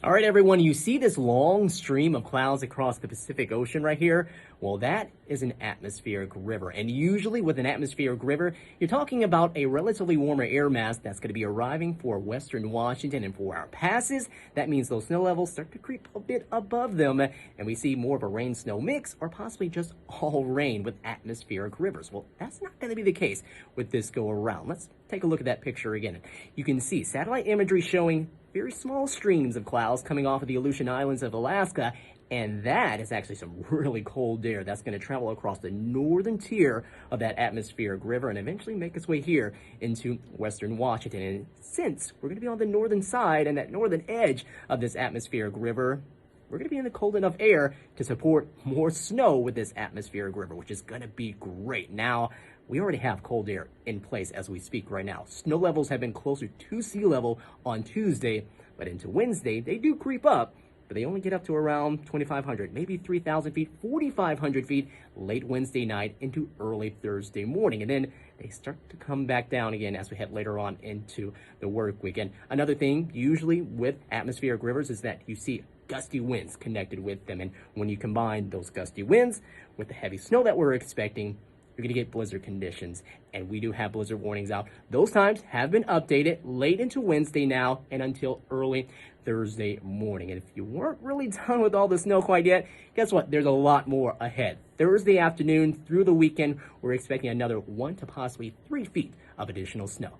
All right, everyone, you see this long stream of clouds across the Pacific Ocean right here? Well, that is an atmospheric river. And usually with an atmospheric river, you're talking about a relatively warmer air mass that's going to be arriving for western Washington and for our passes. That means those snow levels start to creep a bit above them, and we see more of a rain-snow mix or possibly just all rain with atmospheric rivers. Well, that's not going to be the case with this go around. Let's take a look at that picture again. You can see satellite imagery showing very small streams of clouds coming off of the Aleutian Islands of Alaska, and that is actually some really cold air that's going to travel across the northern tier of that atmospheric river and eventually make its way here into western Washington. And since we're going to be on the northern side and that northern edge of this atmospheric river, we're going to be in the cold enough air to support more snow with this atmospheric river, which is going to be great. Now, we already have cold air in place as we speak right now. Snow levels have been closer to sea level on Tuesday, but into Wednesday, they do creep up, but they only get up to around 2,500, maybe 3,000 feet, 4,500 feet late Wednesday night into early Thursday morning. And then they start to come back down again as we head later on into the work week. And another thing, usually with atmospheric rivers, is that you see gusty winds connected with them. And when you combine those gusty winds with the heavy snow that we're expecting, you're going to get blizzard conditions, and we do have blizzard warnings out. Those times have been updated late into Wednesday now and until early Thursday morning. And if you weren't really done with all the snow quite yet, guess what? There's a lot more ahead. Thursday afternoon through the weekend, we're expecting another 1 to possibly 3 feet of additional snow.